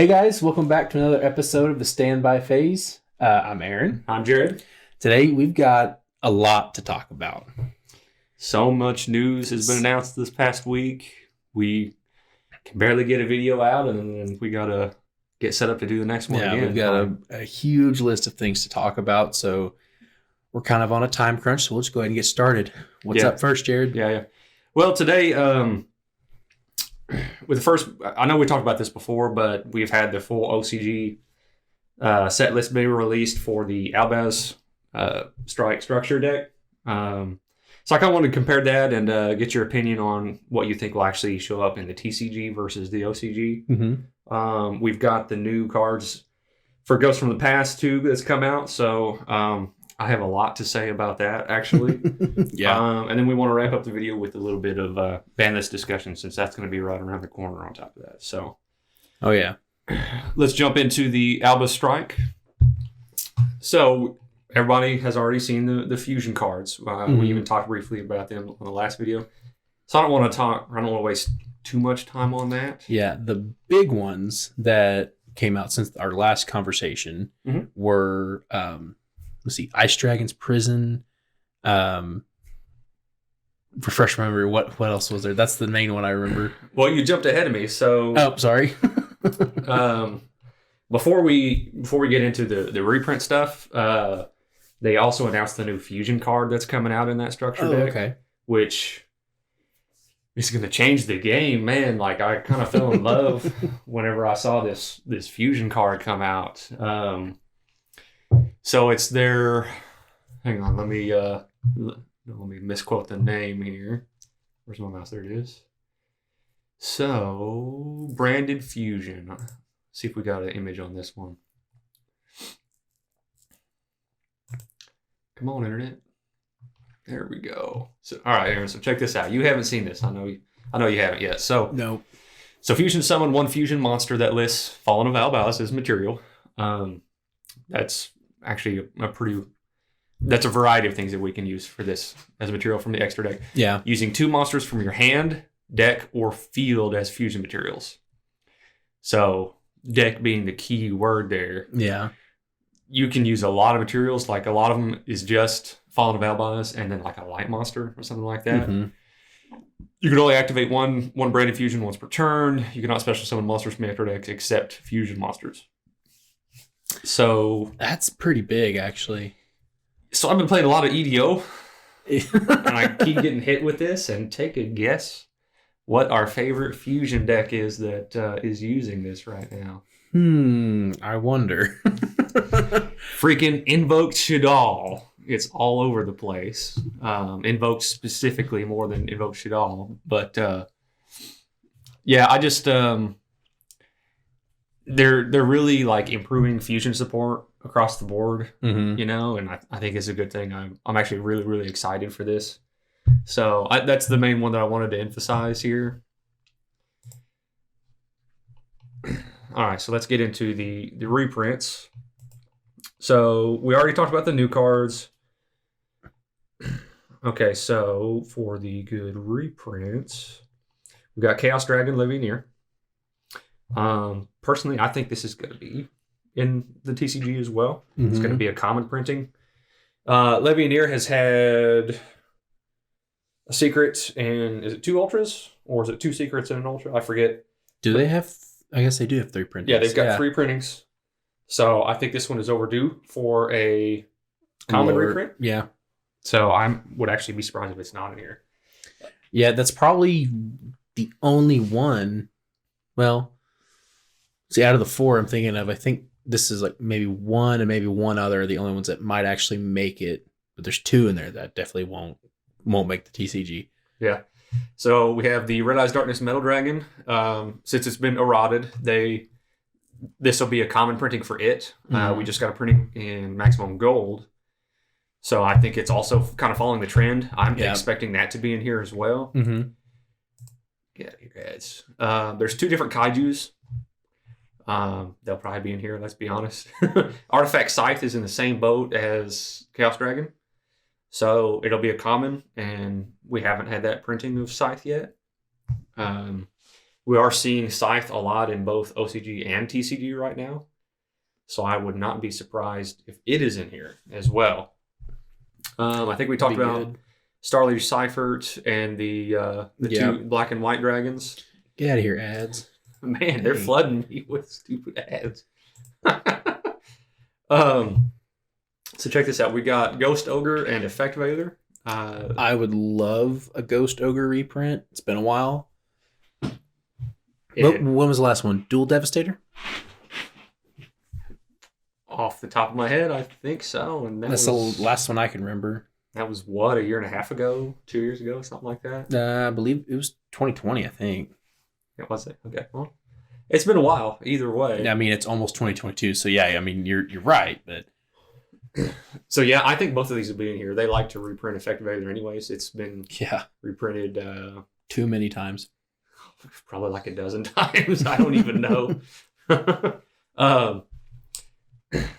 Hey guys, welcome back to another episode of the Standby Phase. I'm Aaron. I'm Jarrod. Today we've got a lot to talk about. So much news has been announced this past week. We can barely get a video out, and then we got to get set up to do the next one again. We've got a huge list of things to talk about, so we're kind of on a time crunch, so we'll just go ahead and get started. What's up first, Jarrod? Yeah. Well, today, with the first, I know we talked about this before, but we've had the full OCG set list being released for the Albaz Strike Structure deck. So I kind of wanted to compare that and get your opinion on what you think will actually show up in the TCG versus the OCG. Mm-hmm. We've got the new cards for Ghosts from the Past too that's come out, so I have a lot to say about that actually. Yeah. And then we want to wrap up the video with a little bit of Banlist discussion, since that's going to be right around the corner on top of that. So, oh yeah, let's jump into the Albaz Strike. So everybody has already seen the fusion cards. We even talked briefly about them on the last video. So I don't want to waste too much time on that. Yeah, the big ones that came out since our last conversation were, let's see, Ice Dragon's Prison. Refresh my memory. What else was there? That's the main one I remember. Well, you jumped ahead of me, so. Oh, sorry. Before we get into the reprint stuff, they also announced the new fusion card that's coming out in that structure deck. Okay. Which is going to change the game, man. Like, I kind of fell in love whenever I saw this fusion card come out. So it's their. Hang on, let me misquote the name here. Where's my mouse? There it is. So, branded fusion. Let's see if we got an image on this one. Come on, internet. There we go. So, all right, Aaron. So check this out. You haven't seen this. I know you haven't yet. So no. So fusion summon one fusion monster that lists Fallen of Albaz as material. That's actually that's a variety of things that we can use for this as material from the extra deck. Yeah. Using two monsters from your hand, deck, or field as fusion materials. So deck being the key word there. Yeah. You can use a lot of materials. Like, a lot of them is just Fallen of Albaz and then like a light monster or something like that. Mm-hmm. You can only activate one branded fusion once per turn. You cannot special summon monsters from extra decks except fusion monsters. So that's pretty big, actually. So I've been playing a lot of EDO, and I keep getting hit with this. And take a guess what our favorite fusion deck is that is using this right now. I wonder. Freaking Invoked Shadal. It's all over the place. Invoked specifically more than Invoked Shadal. But yeah, I just they're really like improving fusion support across the board, you know, and I think it's a good thing. I'm actually really, really excited for this. So that's the main one that I wanted to emphasize here. All right, so let's get into the reprints. So we already talked about the new cards. Okay, so for the good reprints, we got Chaos Dragon Legionnaire. Personally, I think this is going to be in the TCG as well. It's going to be a common printing. Legionnaire has had a secret, and is it 2 ultras? Or is it 2 secrets and an ultra? I forget. Do they have... I guess they do have 3 printings. Yeah, they've got 3 printings. So I think this one is overdue for a common reprint. Yeah. So I would actually be surprised if it's not in here. Yeah, that's probably the only one. Well, see, out of the 4 I'm thinking of, I think this is like maybe one and maybe one other are the only ones that might actually make it. But there's 2 in there that definitely won't make the TCG. Yeah. So we have the Red Eyes Darkness Metal Dragon. Since it's been eroded, this will be a common printing for it. We just got a printing in Maximum Gold. So I think it's also kind of following the trend. I'm expecting that to be in here as well. Mm-hmm. Get out of here, guys. There's 2 different kaijus. They'll probably be in here, let's be honest. Artifact Scythe is in the same boat as Chaos Dragon. So it'll be a common, and we haven't had that printing of Scythe yet. We We are seeing Scythe a lot in both OCG and TCG right now. So I would not be surprised if it is in here as well. I think we talked about Starlight Seifert and the two black and white dragons. Get out of here, ads. Man, they're flooding me with stupid ads. So check this out. We got Ghost Ogre and Effect Veiler. I would love a Ghost Ogre reprint. It's been a while. When was the last one? Dual Devastator? Off the top of my head, I think so. And that's the last one I can remember. That was what, a year and a half ago? 2 years ago? Something like that? I believe it was 2020, I think. It was it? Okay. Well, it's been a while either way. I mean, it's almost 2022. So yeah, I mean, you're right. But so yeah, I think both of these will be in here. They like to reprint Effective Veiler anyways. It's been reprinted too many times. Probably like a dozen times. I don't even know.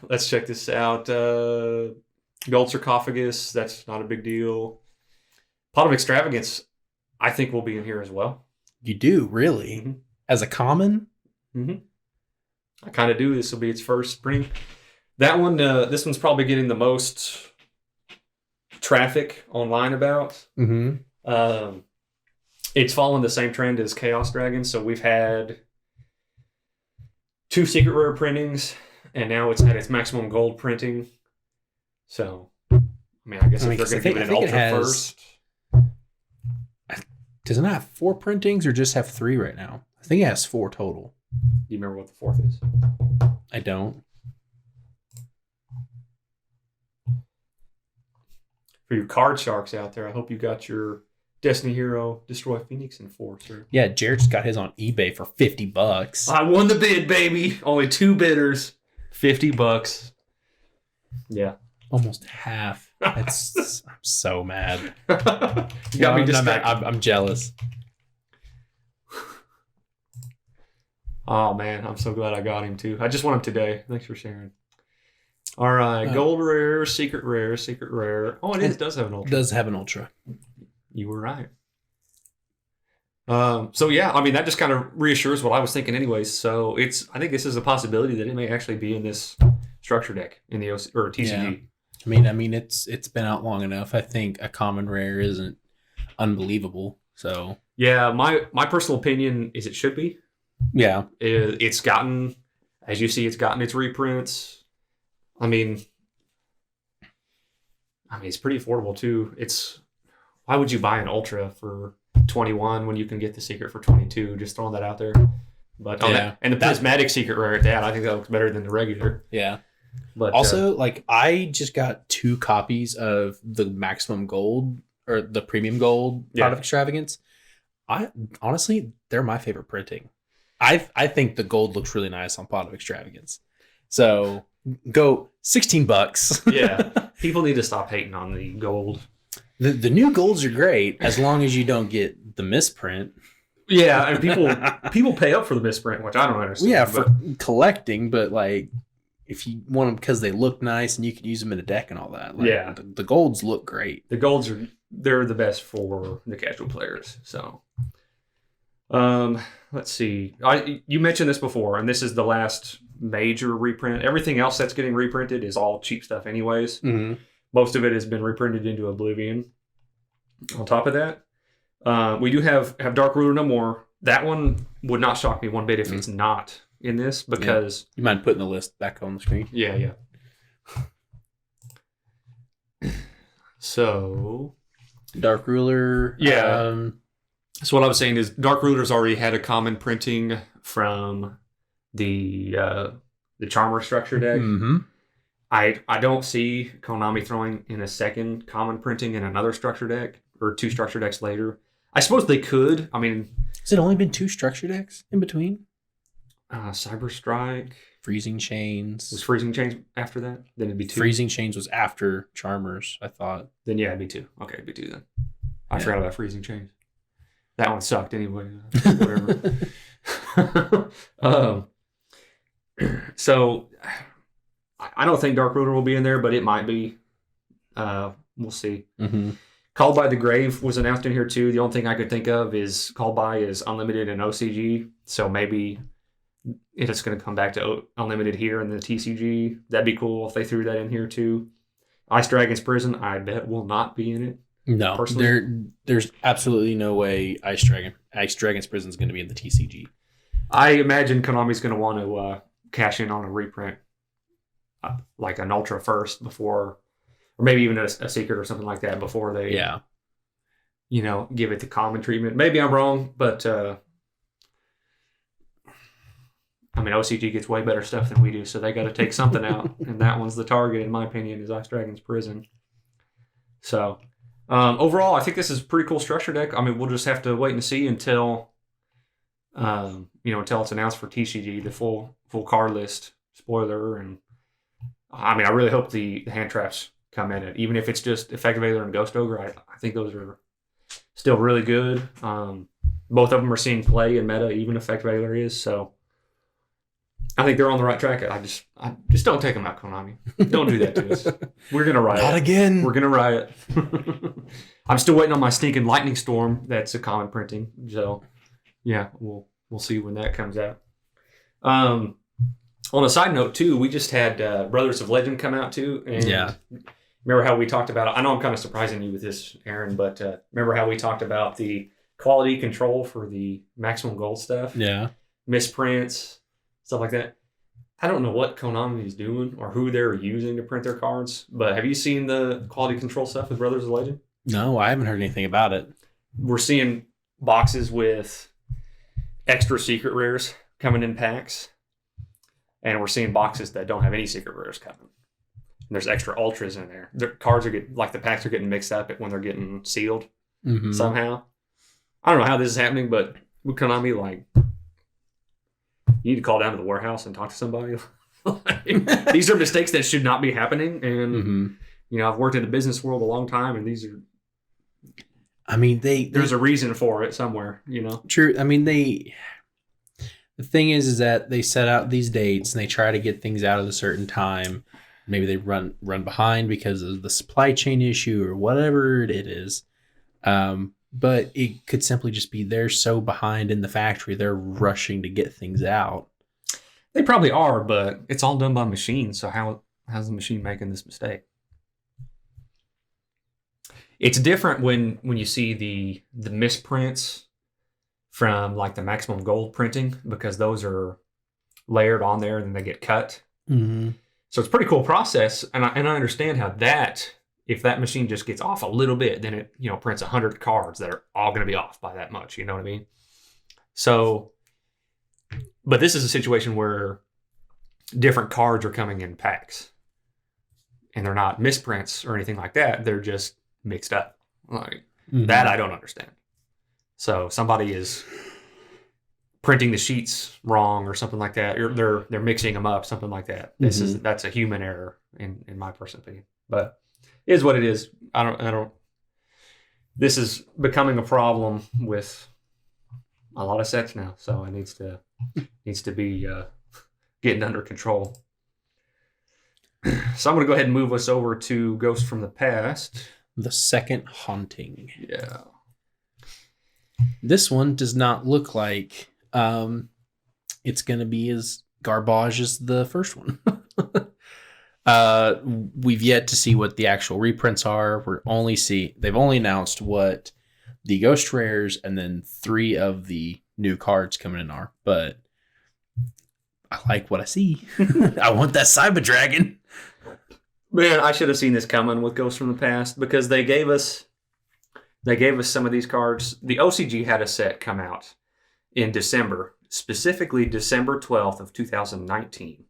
Let's check this out. Gold Sarcophagus, that's not a big deal. Pot of Extravagance, I think will be in here as well. You do, really? Mm-hmm. As a common? Mm-hmm. I kind of do. This will be its first printing. That one, this one's probably getting the most traffic online about. Mm-hmm. It's following the same trend as Chaos Dragon. So we've had 2 secret rare printings, and now it's at its maximum gold printing. So, I mean, I guess if they're going to give it an ultra first. Does it not have 4 printings or just have 3 right now? I think it has 4 total. Do you remember what the 4th is? I don't. For you card sharks out there, I hope you got your Destiny Hero Destroy Phoenix Enforcer. Yeah, Jarrod just got his on eBay for $50. I won the bid, baby. Only 2 bidders. $50. Yeah. Almost half. I'm so mad. You got me distracted. I'm jealous. Oh, man. I'm so glad I got him, too. I just won him today. Thanks for sharing. All right. Gold rare, secret rare, secret rare. Oh, it does have an ultra. It does have an ultra. You were right. So, yeah. I mean, that just kind of reassures what I was thinking anyways. So, I think this is a possibility that it may actually be in this structure deck in the TCG. Yeah. I mean, it's been out long enough. I think a common rare isn't unbelievable. So yeah, my personal opinion is it should be. Yeah, it's gotten, as you see, it's gotten its reprints. I mean, it's pretty affordable too. Why would you buy an ultra for 21 when you can get the secret for 22? Just throwing that out there. But and the prismatic secret rare at that, I think that looks better than the regular. Yeah. But also, I just got 2 copies of the maximum gold or the premium gold Pot of Extravagance. Honestly, they're my favorite printing. I think the gold looks really nice on Pot of Extravagance. So go $16. Yeah, people need to stop hating on the gold. The new golds are great as long as you don't get the misprint. Yeah, and people pay up for the misprint, which I don't understand. Yeah, for collecting, but if you want them because they look nice and you can use them in a deck and all that. The golds look great. The golds they're the best for the casual players. So, let's see. You mentioned this before, and this is the last major reprint. Everything else that's getting reprinted is all cheap stuff anyways. Mm-hmm. Most of it has been reprinted into Oblivion. On top of that, we do have Dark Ruler No More. That one would not shock me one bit if it's not in this, because you mind putting the list back on the screen? Yeah. So Dark Ruler. Yeah. So what I was saying is Dark Ruler's already had a common printing from the Charmer structure deck. Mm-hmm. I don't see Konami throwing in a second common printing in another structure deck or 2 structure decks later. I suppose they could. I mean, has it only been 2 structure decks in between? Cyber Strike. Freezing Chains. Was Freezing Chains after that? Then it'd be 2. Freezing Chains was after Charmers, I thought. Then yeah, it'd be 2. Okay, it'd be 2 then. I forgot about Freezing Chains. That one sucked anyway. Whatever. So I don't think Dark Ruler will be in there, but it might be. We'll see. Mm-hmm. Called by the Grave was announced in here too. The only thing I could think of is Called by is unlimited in OCG, so maybe it's going to come back to unlimited here in the TCG. That'd be cool if they threw that in here too. Ice Dragon's Prison, I bet will not be in it. No, there's absolutely no way Ice Dragon's Prison is going to be in the TCG. I imagine Konami's going to want to cash in on a reprint, like an Ultra first before, or maybe even a Secret or something like that before they, give it the common treatment. Maybe I'm wrong, but OCG gets way better stuff than we do, so they got to take something out, and that one's the target, in my opinion, is Ice Dragon's Prison. So, overall, I think this is a pretty cool structure deck. We'll just have to wait and see until it's announced for TCG, the full card list spoiler, and I really hope the hand traps come in it, even if it's just Effective Alien and Ghost Ogre. I think those are still really good. Both of them are seeing play in meta, even Effective Alien is, so I think they're on the right track. I just don't take them out, Konami. Don't do that to us. We're gonna riot. Not again. We're gonna riot. I'm still waiting on my stinking Lightning Storm. That's a common printing. So, yeah, we'll see when that comes out. On a side note, too, we just had Brothers of Legend come out, too. And remember how we talked about it? I know I'm kind of surprising you with this, Aaron, but remember how we talked about the quality control for the maximum gold stuff? Yeah. Misprints, stuff like that. I don't know what Konami is doing or who they're using to print their cards, but have you seen the quality control stuff with Brothers of Legend? No, I haven't heard anything about it. We're seeing boxes with extra secret rares coming in packs, and we're seeing boxes that don't have any secret rares coming. And there's extra ultras in there. Their cards are the packs are getting mixed up when they're getting sealed somehow. I don't know how this is happening, but with Konami, you need to call down to the warehouse and talk to somebody. These are mistakes that should not be happening. And, I've worked in the business world a long time, and these are... there's a reason for it somewhere, True. The thing is that they set out these dates and they try to get things out at a certain time. Maybe they run behind because of the supply chain issue or whatever it is. But it could simply just be they're so behind in the factory, they're rushing to get things out. They probably are, but it's all done by machines. So how's the machine making this mistake? It's different when you see the misprints from the maximum gold printing, because those are layered on there and then they get cut. Mm-hmm. So it's a pretty cool process, and I understand how that, if that machine just gets off a little bit, then it prints 100 cards that are all going to be off by that much. You know what I mean? So, but this is a situation where different cards are coming in packs, and they're not misprints or anything like that. They're just mixed up. That I don't understand. So somebody is printing the sheets wrong or something like that, or they're mixing them up, something like that. That's a human error in my personal opinion. But it is what it is. I don't. This is becoming a problem with a lot of sets now, so it needs to be getting under control. So I'm going to go ahead and move us over to Ghost from the Past. The Second Haunting. Yeah. This one does not look like it's going to be as garbage as the first one. We've yet to see what the actual reprints are. They've only announced what the Ghost Rares and then 3 of the new cards coming in are. But I like what I see. I want that Cyber Dragon. Man, I should have seen this coming with Ghosts from the Past, because they gave us some of these cards. The OCG had a set come out in December, specifically December 12th of 2019.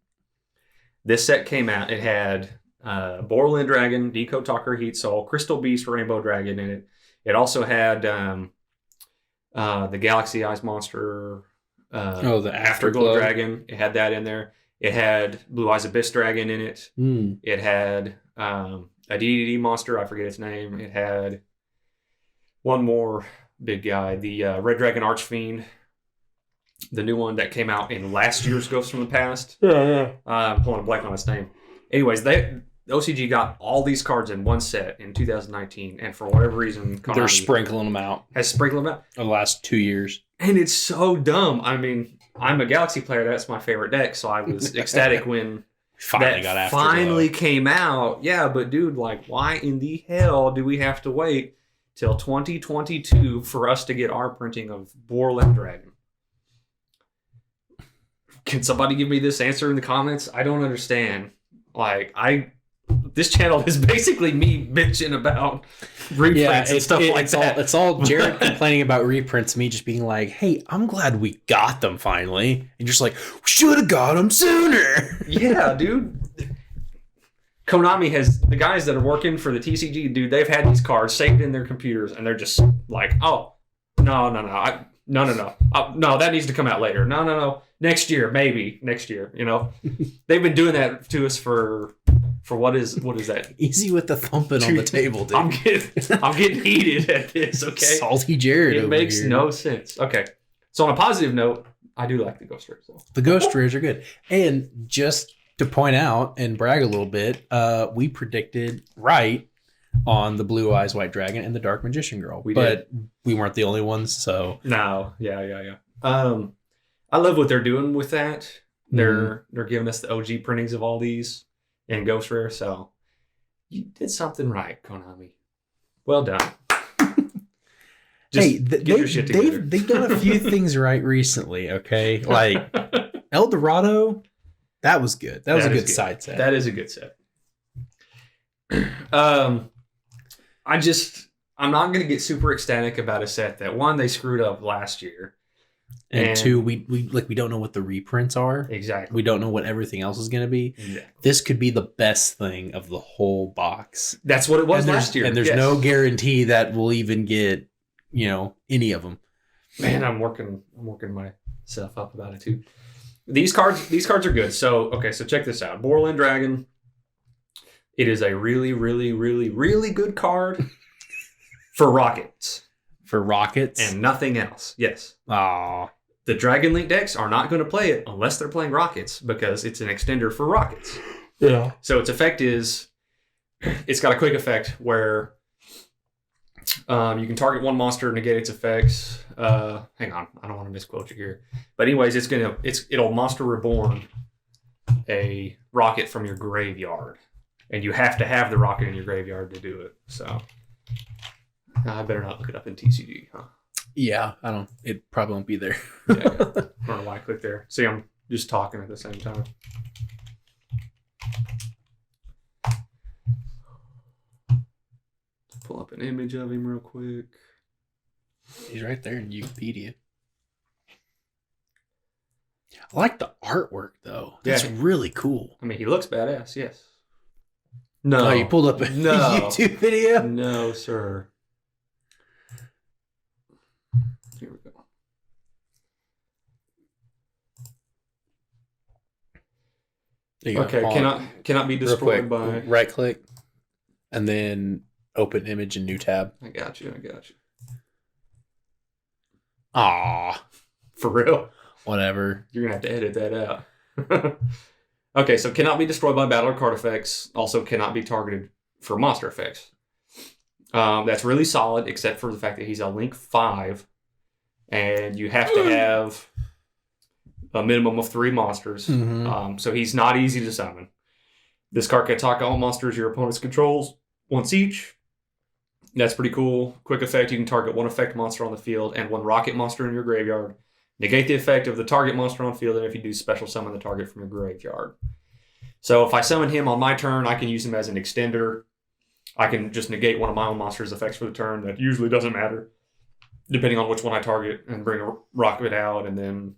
This set came out. It had Borland Dragon, Deco Talker Heat Soul, Crystal Beast, Rainbow Dragon in it. It also had the Galaxy Eyes Monster, the Afterglow Dragon. It had that in there. It had Blue Eyes Abyss Dragon in it. It had a DDD monster. I forget its name. It had one more big guy, the Red Dragon Archfiend, the new one that came out in last year's Ghosts from the Past. Yeah. I'm pulling a blank on its name. Anyways, OCG got all these cards in one set in 2019, and for whatever reason, Konami They're sprinkling them out. Has sprinkled them out The last 2 years. and it's so dumb. I mean, I'm a Galaxy player. That's my favorite deck, so I was ecstatic when finally came out. Yeah, but dude, like, why in the hell do we have to wait till 2022 for us to get our printing of Borland Dragon? Can somebody give me this answer in the comments? I don't understand. Like, this channel is basically me bitching about reprints and stuff like that. It's all Jarrod complaining about reprints, me just being like, hey, I'm glad we got them finally. And just like, we should have got them sooner. Yeah, dude. Konami has, the guys that are working for the TCG, dude, they've had these cards saved in their computers, and they're just like, oh, no, that needs to come out later. No. Next year, maybe. Next year, you know? They've been doing that to us for what is that? Easy with the thumping on the table, dude. I'm getting heated at this, okay? Salty Jarrod. It makes no sense. Okay. So on a positive note, I do like the Ghost Rays. So. The Ghost Rays are good. And just to point out and brag a little bit, we predicted right on the Blue Eyes White Dragon and the Dark Magician Girl. But we weren't the only ones, so. No. Yeah. I love what they're doing with that. They're giving us the OG printings of all these in Ghost Rare, so you did something right, Konami. Well done. Hey, get your shit together. They've done a few things right recently, okay? Like El Dorado, that was good. That was a good side set. That is a good set. I'm not going to get super ecstatic about a set that, one, they screwed up last year. And two, we don't know what the reprints are. Exactly. We don't know what everything else is going to be. Exactly. This could be the best thing of the whole box. That's what it was last year. And there's no guarantee that we'll even get, any of them. Man, I'm working myself up about it too. These cards are good. So check this out. Borland Dragon. It is a really, really, really, really good card for Rockets. For Rockets? And nothing else. Yes. Aww. The Dragon Link decks are not going to play it unless they're playing Rockets because it's an extender for Rockets. Yeah. So its effect is, it's got a quick effect where you can target one monster, negate its effects. Hang on, I don't want to misquote you here. But anyways, it'll Monster Reborn a rocket from your graveyard. And you have to have the rocket in your graveyard to do it. So I better not look it up in TCG, huh? Yeah, it probably won't be there. Yeah. I don't know why I clicked there. See, I'm just talking at the same time. Pull up an image of him real quick. He's right there in Wikipedia. I like the artwork, though. That's really cool. I mean, he looks badass, yes. No. Oh, you pulled up a YouTube video? No, sir. Here we go. Okay, cannot be destroyed by... Right click, and then open image in new tab. I got you. Aw. For real? Whatever. You're going to have to edit that out. Okay, so cannot be destroyed by battle or card effects. Also cannot be targeted for monster effects. That's really solid, except for the fact that he's a Link 5. And you have to have a minimum of 3 monsters. Mm-hmm. So he's not easy to summon. This card can attack all monsters your opponent's controls once each. That's pretty cool. Quick effect, you can target 1 effect monster on the field and 1 rocket monster in your graveyard. Negate the effect of the target monster on field, and if you do, special summon the target from your graveyard. So if I summon him on my turn, I can use him as an extender. I can just negate one of my own monster's effects for the turn. That usually doesn't matter, depending on which one I target, and bring a rocket out, and then,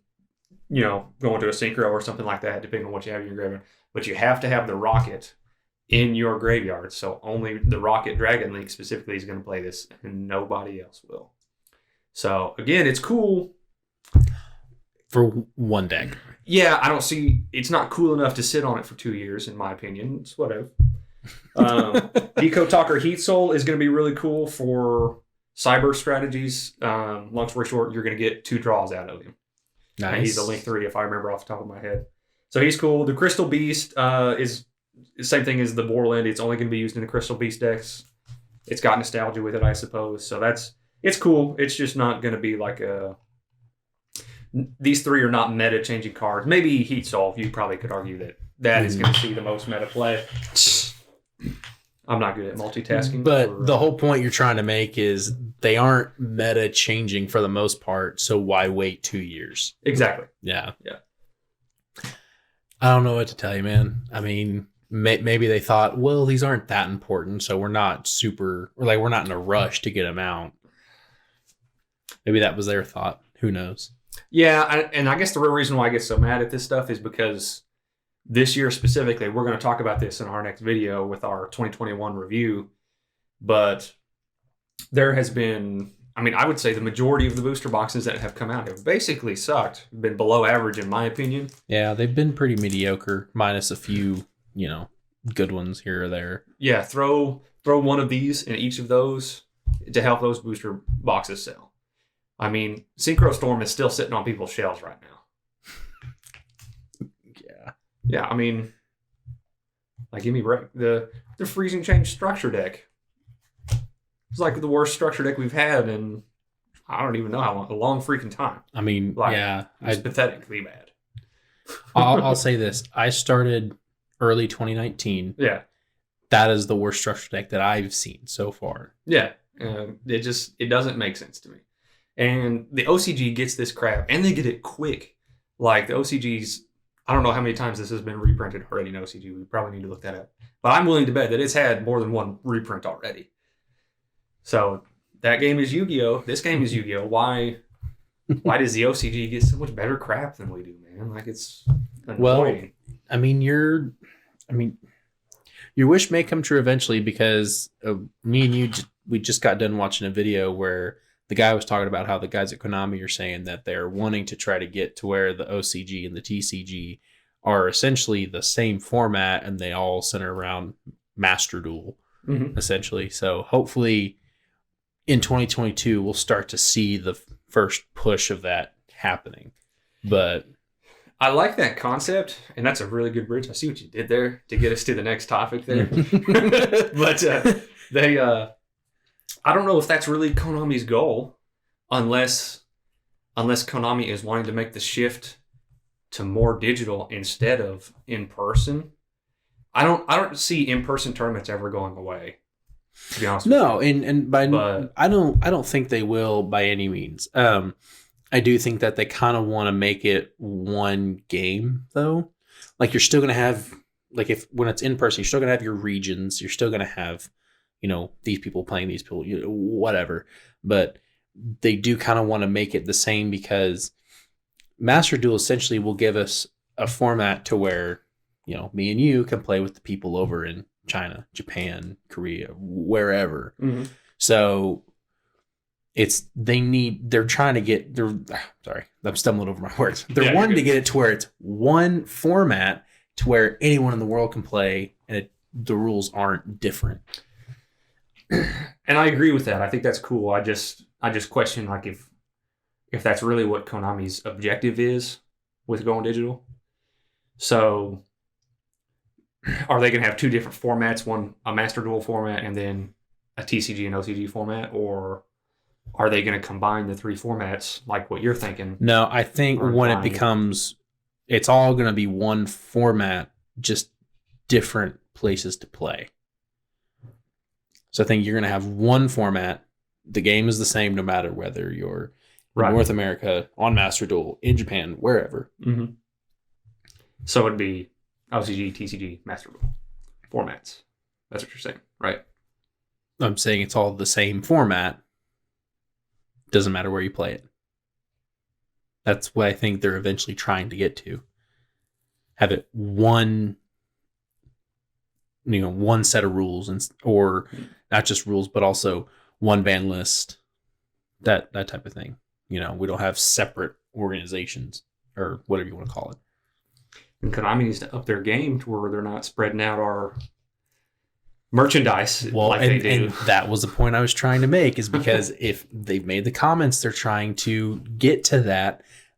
go into a synchro or something like that, depending on what you have in your graveyard. But you have to have the rocket in your graveyard, so only the Rocket Dragon Link specifically is going to play this, and nobody else will. So again, it's cool. For one deck. Yeah, it's not cool enough to sit on it for 2 years, in my opinion. It's whatever. Deco Talker Heat Soul is going to be really cool for cyber strategies. Long story short, you're going to get 2 draws out of him. Nice. And he's a Link 3, if I remember off the top of my head. So he's cool. The Crystal Beast is same thing as the Borland. It's only going to be used in the Crystal Beast decks. It's got nostalgia with it, I suppose. So it's cool. It's just not going to be like these three are not meta changing cards. Maybe Heat Solve. You probably could argue that is going to see the most meta play. I'm not good at multitasking. But the whole point you're trying to make is they aren't meta changing for the most part. So why wait 2 years? Exactly. Yeah. Yeah. I don't know what to tell you, man. I mean, maybe they thought, well, these aren't that important, so we're not in a rush to get them out. Maybe that was their thought. Who knows? Yeah, and I guess the real reason why I get so mad at this stuff is because this year specifically, we're going to talk about this in our next video with our 2021 review, but there has been, I mean, I would say the majority of the booster boxes that have come out have basically sucked, been below average in my opinion. Yeah, they've been pretty mediocre, minus a few, good ones here or there. Yeah, throw one of these in each of those to help those booster boxes sell. I mean, Synchro Storm is still sitting on people's shelves right now. Yeah, I mean, like, give me a break. The Freezing Change structure deck. It's like the worst structure deck we've had in, I don't even know how long, a long freaking time. I mean, yeah. It's pathetically bad. I'll say this. I started early 2019. Yeah. That is the worst structure deck that I've seen so far. Yeah. It doesn't make sense to me. And the OCG gets this crap, and they get it quick. Like, the OCGs, I don't know how many times this has been reprinted already in OCG. We probably need to look that up. But I'm willing to bet that it's had more than one reprint already. So that game is Yu-Gi-Oh! This game is Yu-Gi-Oh! Why does the OCG get so much better crap than we do, man? Like, it's annoying. Well, I mean, your wish may come true eventually, because me and you, we just got done watching a video where the guy was talking about how the guys at Konami are saying that they're wanting to try to get to where the OCG and the TCG are essentially the same format, and they all center around Master Duel, essentially. So hopefully in 2022, we'll start to see the first push of that happening. But I like that concept, and that's a really good bridge. I see what you did there to get us to the next topic there. But I don't know if that's really Konami's goal, unless Konami is wanting to make the shift to more digital instead of in person. I don't see in-person tournaments ever going away, to be honest with you. I don't think they will by any means. I do think that they kind of want to make it one game, though. Like, you're still going to have, like, when it's in person, you're still going to have your regions. You're still going to have, these people playing these people, whatever. But they do kind of want to make it the same, because Master Duel essentially will give us a format to where, me and you can play with the people over in China, Japan, Korea, wherever. Mm-hmm. So sorry, I'm stumbling over my words. They're wanting to get it to where it's one format to where anyone in the world can play, and the rules aren't different. And I agree with that. I think that's cool. I just question, like, if that's really what Konami's objective is with going digital. So are they going to have two different formats, one a Master Duel format and then a TCG and OCG format, or are they going to combine the three formats like what you're thinking? No, I think when it becomes, it's all going to be one format, just different places to play. So I think you're going to have one format. The game is the same no matter whether you're in North America, on Master Duel, in Japan, wherever. Mm-hmm. So it'd be OCG, TCG, Master Duel formats. That's what you're saying, right? I'm saying it's all the same format. Doesn't matter where you play it. That's what I think they're eventually trying to get to. Have it one set of rules, or not just rules, but also one ban list, that type of thing. We don't have separate organizations, or whatever you want to call it. And Konami needs to up their game to where they're not spreading out our merchandise they do. And that was the point I was trying to make, is because if they've made the comments, they're trying to get to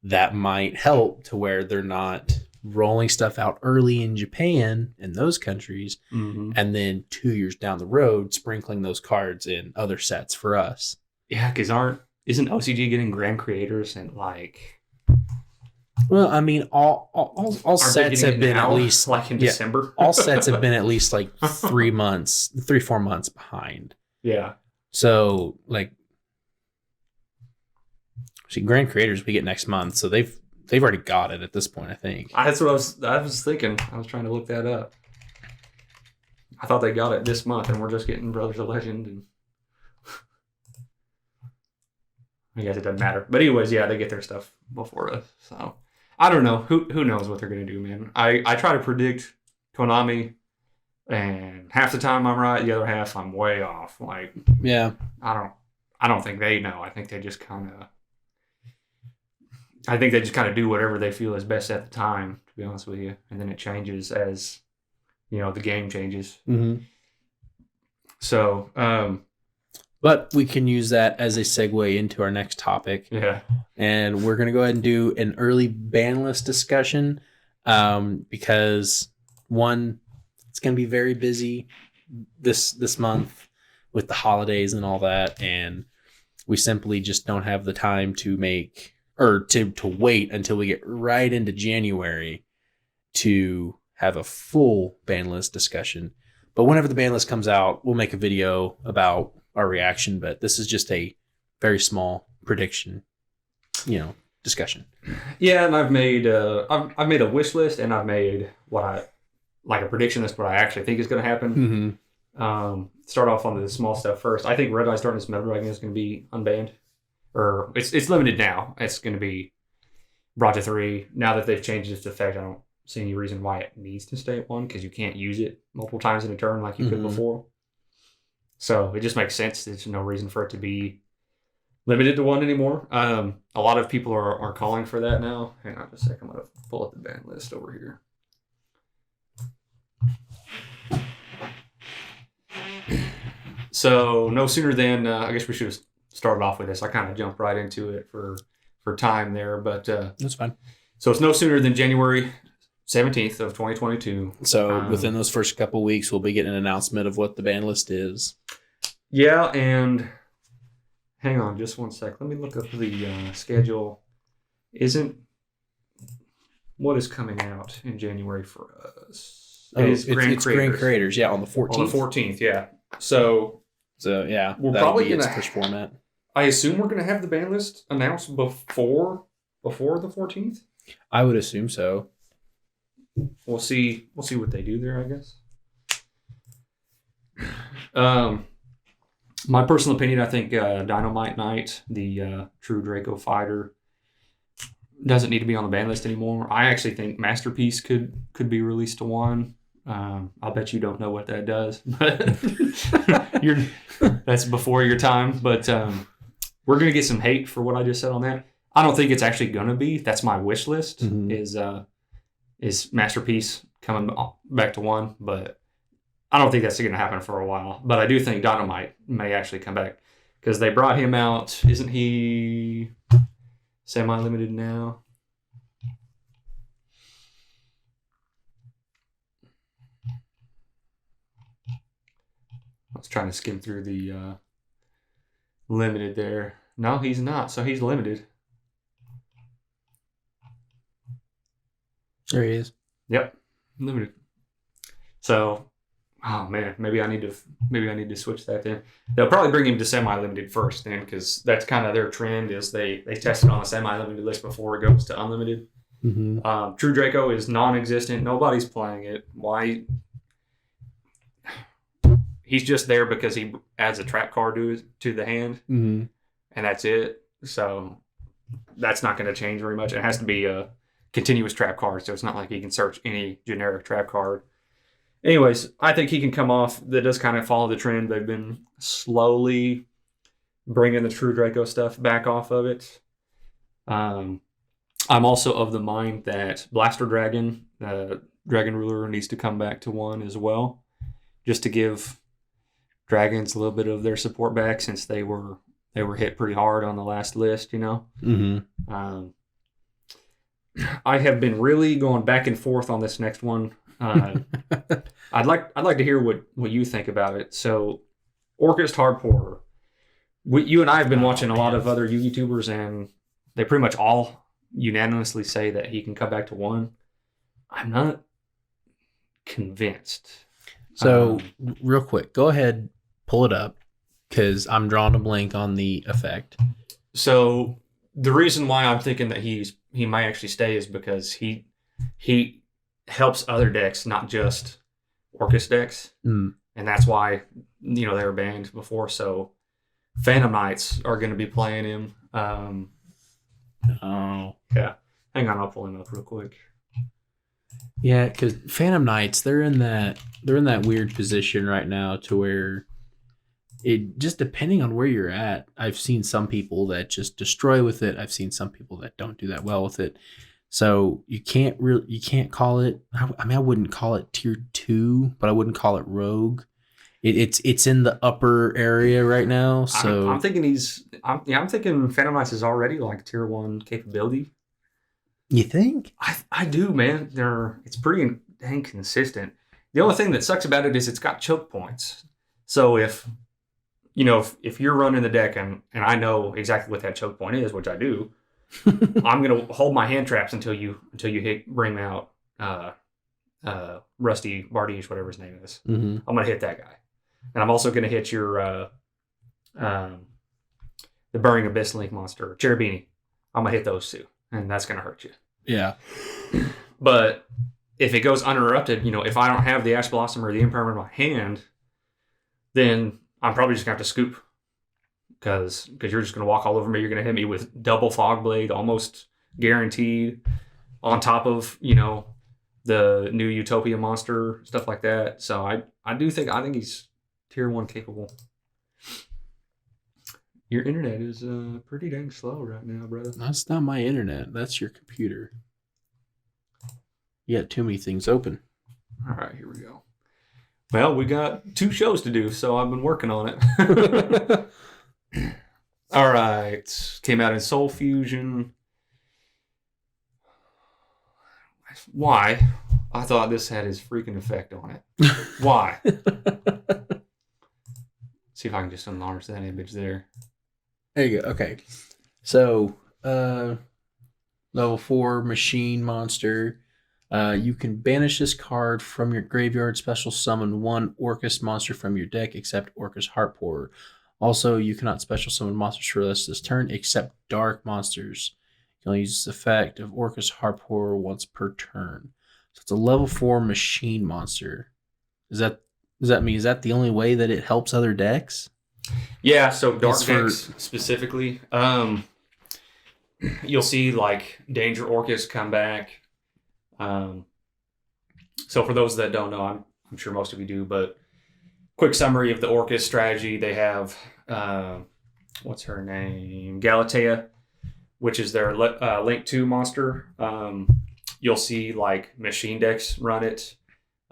that might help to where they're not rolling stuff out early in Japan and those countries, and then 2 years down the road, sprinkling those cards in other sets for us. Yeah, because isn't OCG getting grand creators and like? Well, I mean, all sets have been at least like in December. All sets have been at least like 4 months behind. Yeah. So like, see, grand creators we get next month, so they've already got it at this point, I think. That's what I was thinking. I was trying to look that up. I thought they got it this month, and we're just getting Brothers of Legend. And I guess it doesn't matter. But anyways, yeah, they get their stuff before us. So I don't know. Who knows what they're gonna do, man? I try to predict Konami, and half the time I'm right, the other half I'm way off. Like, yeah, I don't think they know. I think they just kind of do whatever they feel is best at the time, to be honest with you. And then it changes as, the game changes. Mm-hmm. So, but we can use that as a segue into our next topic. Yeah. And we're going to go ahead and do an early ban list discussion because, one, it's going to be very busy this month with the holidays and all that. And we simply just don't have the time to make... or to wait until we get right into January to have a full ban list discussion. But whenever the ban list comes out, we'll make a video about our reaction. But this is just a very small prediction, discussion. Yeah, and I've made a wish list, and I've made a prediction list, what I actually think is going to happen. Mm-hmm. Start off on the small stuff first. I think Red Eyes Darkness Metal Dragon is going to be unbanned. Or it's limited now. It's going to be brought to 3. Now that they've changed its effect, I don't see any reason why it needs to stay at 1, because you can't use it multiple times in a turn like you could before. So it just makes sense. There's no reason for it to be limited to 1 anymore. A lot of people are calling for that now. Hang on just a second. I'm going to pull up the ban list over here. So no sooner than, I guess we should have started off with this. I kind of jumped right into it for time there, but that's fine. So it's no sooner than January 17th of 2022. So within those first couple weeks, we'll be getting an announcement of what the ban list is. Yeah, and hang on just one sec. Let me look up the schedule. What is coming out in January for us? It's Grand Creators. Yeah, on the 14th. On the 14th, yeah. So yeah, we're probably its first format. I assume we're going to have the ban list announced before the 14th. I would assume so. We'll see what they do there, I guess. My personal opinion, I think Dynamite Knight, the True Draco fighter, doesn't need to be on the ban list anymore. I actually think Masterpiece could be released to 1. I'll bet you don't know what that does, but that's before your time. But we're gonna get some hate for what I just said on that. I don't think it's actually gonna be. That's my wish list. Is Masterpiece coming back to 1, but I don't think that's gonna happen for a while. But I do think Dynamite may actually come back because they brought him out. Isn't he semi-limited now? I was trying to skim through the limited there. No, he's not. So he's limited. There he is. Yep, limited. So, oh man, maybe I need to switch that then. They'll probably bring him to semi-limited first then, because that's kind of their trend. Is they test it on the semi-limited list before it goes to unlimited. Mm-hmm. True Draco is non-existent. Nobody's playing it. Why? He's just there because he adds a trap card to the hand, and that's it. So that's not going to change very much. It has to be a continuous trap card, so it's not like he can search any generic trap card. Anyways, I think he can come off. That does kind of follow the trend. They've been slowly bringing the True Draco stuff back off of it. I'm also of the mind that Blaster Dragon, the Dragon Ruler, needs to come back to 1 as well, just to give Dragons a little bit of their support back, since they were hit pretty hard on the last list, I have been really going back and forth on this next one. I'd like to hear what you think about it. So, Orcust Hardcore. You and I have been watching a lot of other YouTubers, and they pretty much all unanimously say that he can come back to 1. I'm not convinced. So, real quick, go ahead, pull it up, because I'm drawing a blank on the effect. So, the reason why I'm thinking that he might actually stay is because he helps other decks, not just Orcust decks, and that's why they were banned before. So, Phantom Knights are going to be playing him. Yeah. Hang on, I'll pull him up real quick. Yeah, because Phantom Knights, they're in that weird position right now to where it just depending on where you're at. I've seen some people that just destroy with it. I've seen some people that don't do that well with it. So you can't call it. I mean, I wouldn't call it tier 2, but I wouldn't call it rogue. It's in the upper area right now. So I'm thinking I'm thinking Phantom Knights is already like tier 1 capability. You think? I do, man. It's pretty dang consistent. The only thing that sucks about it is it's got choke points. So if you're running the deck and I know exactly what that choke point is, which I do, I'm gonna hold my hand traps until you bring out Rusty Bardiche, whatever his name is. Mm-hmm. I'm gonna hit that guy, and I'm also gonna hit your the Burning Abyss Link monster, Cherubini. I'm gonna hit those 2. And that's going to hurt you. Yeah. But if it goes uninterrupted, if I don't have the Ash Blossom or the Impermanent in my hand, then I'm probably just going to have to scoop. Because you're just going to walk all over me. You're going to hit me with double Fog Blade, almost guaranteed, on top of, the new Utopia monster, stuff like that. So I think he's tier 1 capable. Your internet is pretty dang slow right now, brother. That's not my internet. That's your computer. You got too many things open. All right, here we go. Well, we got 2 shows to do, so I've been working on it. All right. Came out in Soul Fusion. Why? I thought this had his freaking effect on it. Why? See if I can just enlarge that image there. There you go. Okay. So, level 4 machine monster. You can banish this card from your graveyard, special summon 1 Orcust monster from your deck, except Orcust Heartpourer. Also, you cannot special summon monsters for the rest of this turn, except dark monsters. You can only use this effect of Orcust Heartpourer once per turn. So it's a level 4 machine monster. Does that mean, is that the only way that it helps other decks? Yeah, so dark decks specifically. You'll see like Danger Orcust come back. So for those that don't know, I'm sure most of you do, but quick summary of the Orcust strategy. They have what's her name? Galatea, which is their Link 2 monster. You'll see like machine decks run it.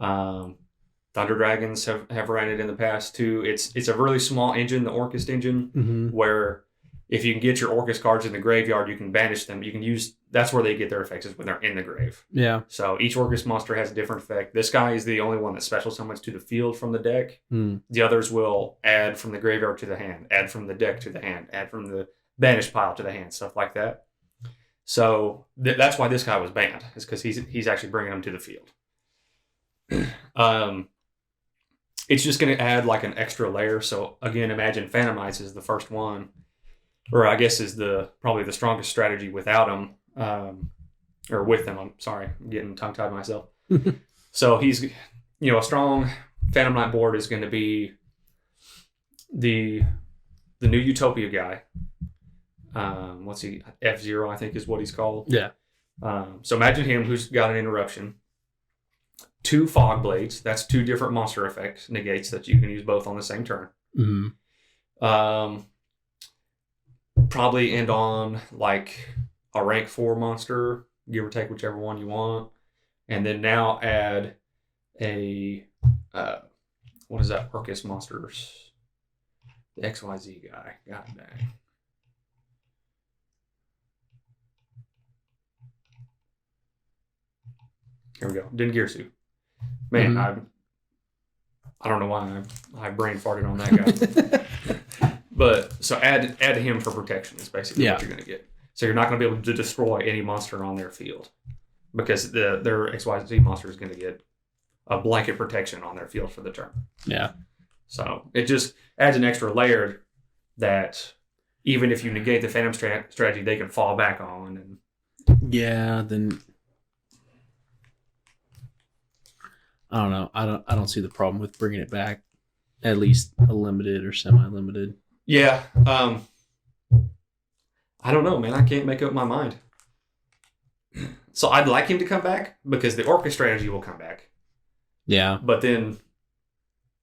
Thunder Dragons have ran it in the past too. It's a really small engine, the Orcust engine, where if you can get your Orcust cards in the graveyard, you can banish them. You can use, that's where they get their effects, is when they're in the grave. Yeah. So each Orcust monster has a different effect. This guy is the only one that special summons to the field from the deck. The others will add from the graveyard to the hand, add from the deck to the hand, add from the banish pile to the hand, stuff like that. So that's why this guy was banned, is because he's actually bringing them to the field. It's just going to add like an extra layer. So again, imagine Phantom Knights is the first one, or I guess is probably the strongest strategy without him, or with them. I'm sorry, I'm getting tongue tied myself. So he's, a strong Phantom Knight board is going to be the new Utopia guy. What's he? F-Zero, I think is what he's called. Yeah. So imagine him who's got an interruption. 2 Fog Blades. That's 2 different monster effects, negates that you can use both on the same turn. Probably end on like a rank 4 monster, give or take whichever one you want. And then now add a, what is that? Orcust monsters. The XYZ guy. God dang. Here we go. Dengirsu. Man, I don't know why I brain farted on that guy. But so add to him for protection is basically what you're going to get. So you're not going to be able to destroy any monster on their field because their XYZ monster is going to get a blanket protection on their field for the turn. Yeah. So it just adds an extra layer that even if you negate the Phantom strategy, they can fall back on. And yeah, then I don't know. I don't see the problem with bringing it back, at least a limited or semi-limited. Yeah. I don't know, man. I can't make up my mind. So I'd like him to come back because the Orcus strategy will come back. Yeah. But then,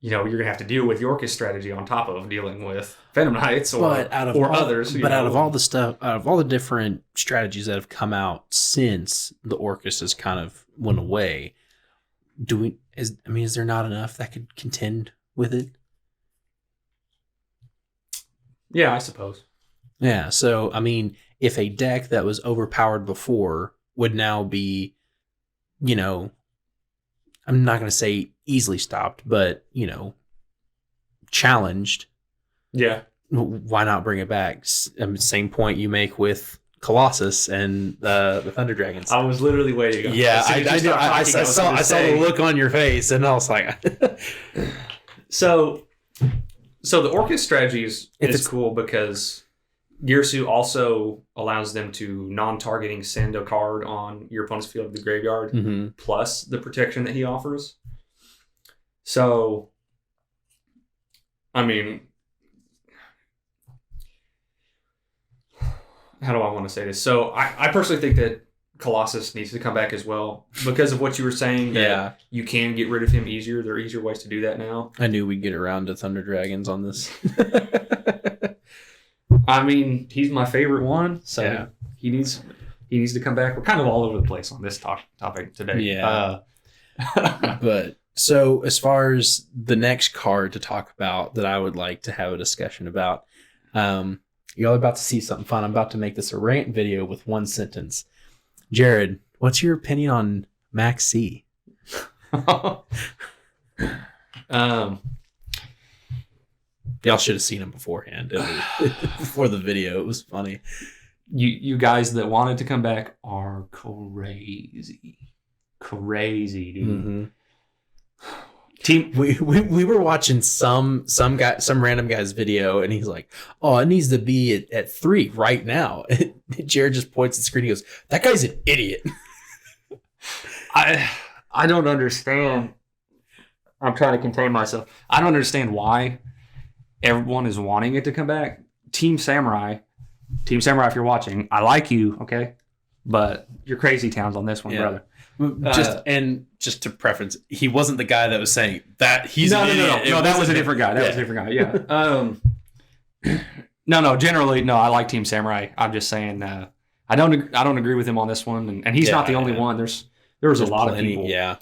you're going to have to deal with the Orcus strategy on top of dealing with Phantom Knights or others. But out of all the stuff, out of all the different strategies that have come out since the Orcus has kind of went away, is there not enough that could contend with it? Yeah, I suppose. Yeah, so, if a deck that was overpowered before would now be, I'm not going to say easily stopped, but, challenged. Yeah. Why not bring it back? Same point you make with Colossus and the Thunder Dragons. I was literally waiting. Yeah, I saw the look on your face, and I was like... So the Orcus strategy is cool because Girsu also allows them to non-targeting send a card on your opponent's field of the graveyard, plus the protection that he offers. So, how do I want to say this? So, I personally think that Colossus needs to come back as well because of what you were saying. That you can get rid of him easier. There are easier ways to do that now. I knew we'd get around to Thunder Dragons on this. He's my favorite one, so he needs to come back. We're kind of all over the place on this topic today. Yeah. But so as far as the next card to talk about that I would like to have a discussion about, y'all are about to see something fun. I'm about to make this a rant video with one sentence. Jarrod, what's your opinion on Maxx? Y'all should have seen him beforehand. Before the video, it was funny. You guys that wanted to come back are crazy, dude. We were watching some random guy's video, and he's like, "Oh, it needs to be at 3 right now." And Jarrod just points at the screen. He goes, "That guy's an idiot." I don't understand. I'm trying to contain myself. I don't understand why everyone is wanting it to come back. Team Samurai, if you're watching, I like you, okay? But you're crazy towns on this one, brother. Just to preference, he wasn't the guy that was saying that he's an idiot. No, that was a different guy. That was a different guy, yeah. No, generally, no, I like Team Samurai. I'm just saying, I don't agree with him on this one, and he's not the only one. There's a lot of people. Yeah.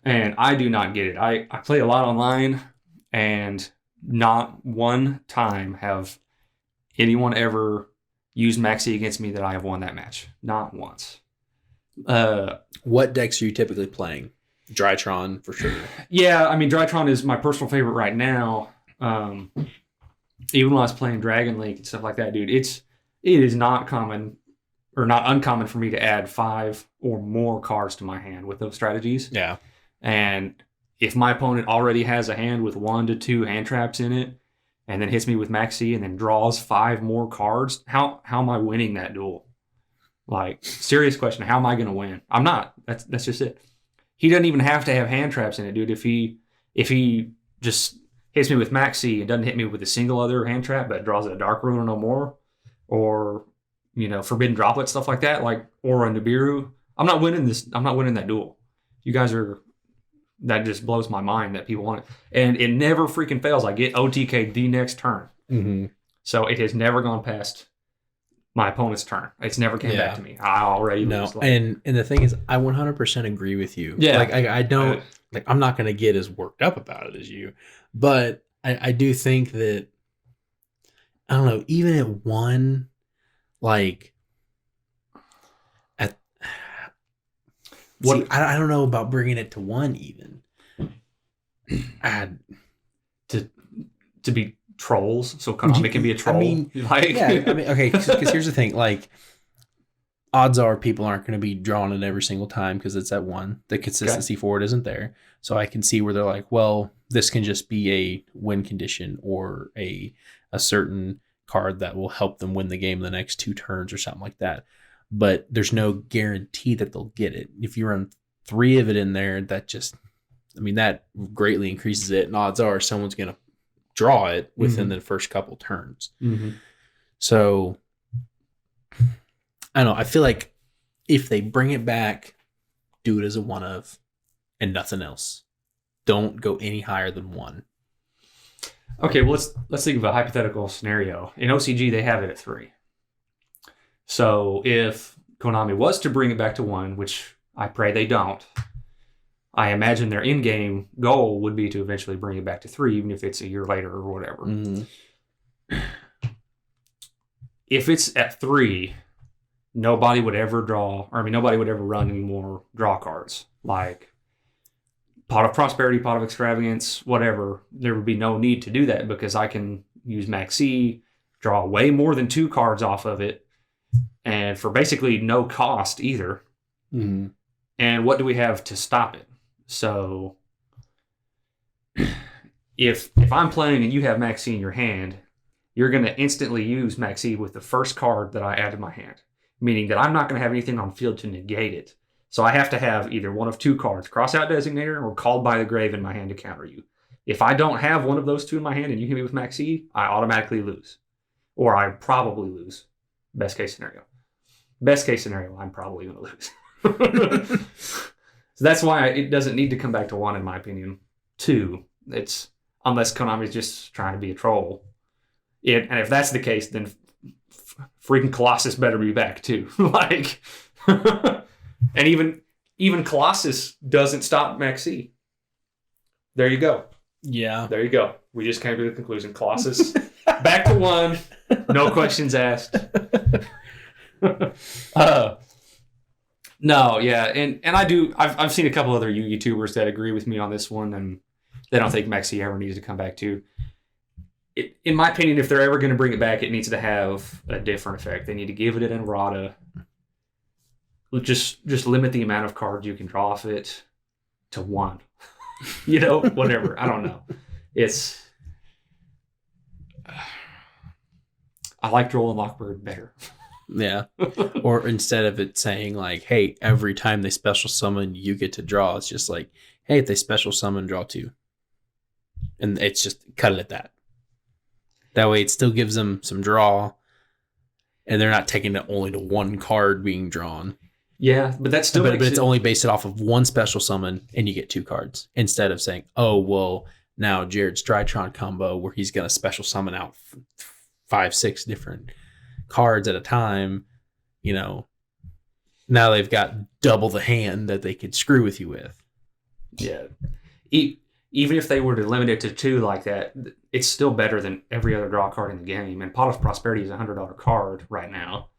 And I do not get it. I play a lot online, and not one time have anyone ever used Maxx against me that I have won that match. Not once. What decks are you typically playing? Drytron, for sure. Yeah, Drytron is my personal favorite right now. Even when I was playing Dragon League and stuff like that, dude, it is not common or not uncommon for me to add 5 or more cards to my hand with those strategies. Yeah. And if my opponent already has a hand with 1 to 2 hand traps in it, and then hits me with Maxx and then draws 5 more cards, how am I winning that duel? Like, serious question. How am I going to win? I'm not. That's just it. He doesn't even have to have hand traps in it, dude. If he just hits me with Maxx and doesn't hit me with a single other hand trap, but draws a Dark Ruler no more, or Forbidden Droplet, stuff like that, or a Nibiru, I'm not winning this. I'm not winning that duel. You guys are. That just blows my mind that people want it, and it never freaking fails. I get OTK the next turn, so it has never gone past my opponent's turn. It's never came back to me. I already lose. And the thing is, I 100% agree with you. Yeah, I don't I'm not going to get as worked up about it as you, but I do think that I don't know. Even at 1, What? See, I don't know about bringing it to 1 even. To be trolls, so Konami can be a troll. I mean, like, yeah, I mean, okay, because here's the thing, like, odds are people aren't going to be drawing it every single time because it's at 1. The consistency for it isn't there. So I can see where they're like, well, this can just be a win condition or a certain card that will help them win the game the next 2 turns or something like that. But there's no guarantee that they'll get it. If you run 3 of it in there, that just, I mean, that greatly increases it. And odds are someone's going to draw it within the first couple turns. So I don't know. I feel like if they bring it back, do it as a 1 of and nothing else. Don't go any higher than 1. Okay, well, let's think of a hypothetical scenario. In OCG, they have it at 3. So if Konami was to bring it back to 1, which I pray they don't, I imagine their in-game goal would be to eventually bring it back to 3, even if it's a year later or whatever. If it's at 3, nobody would ever run any more draw cards. Like Pot of Prosperity, Pot of Extravagance, whatever. There would be no need to do that because I can use Maxx, draw way more than 2 cards off of it, and for basically no cost either. And what do we have to stop it? So if I'm playing and you have Maxx in your hand, you're going to instantly use Maxx with the first card that I add to my hand, meaning that I'm not going to have anything on field to negate it. So I have to have either one of 2 cards, Crossout Designator or Called by the Grave in my hand to counter you. If I don't have one of those 2 in my hand and you hit me with Maxx, I automatically lose. Or I probably lose. Best case scenario. Best case scenario, I'm probably going to lose. So that's why it doesn't need to come back to 1, in my opinion. 2, it's unless Konami's just trying to be a troll. And if that's the case, then freaking Colossus better be back too. Like, and even Colossus doesn't stop Maxx. There you go. Yeah. There you go. We just came to the conclusion. Colossus back to 1. No questions asked. No, yeah, and I've seen a couple other YouTubers that agree with me on this one, and they don't think Maxx ever needs to come back too. In my opinion, if they're ever going to bring it back, it needs to have a different effect. They need to give it an errata. Just limit the amount of cards you can draw off it to 1. Whatever. I don't know. I like Droll and Lockbird better. Yeah. Or instead of it saying like, hey, every time they special summon, you get to draw. It's just like, hey, if they special summon, draw 2. And it's just cut it at that. That way it still gives them some draw. And they're not taking it only to 1 card being drawn. Yeah, but that's still... But it's only based it off of 1 special summon and you get 2 cards. Instead of saying, oh, well, now Jarrod's Drytron combo where he's going to special summon out 5, 6 different cards at a time, now they've got double the hand that they could screw with you with. Yeah. Even if they were to limit it to 2 like that, it's still better than every other draw card in the game. And Pot of Prosperity is a $100 card right now.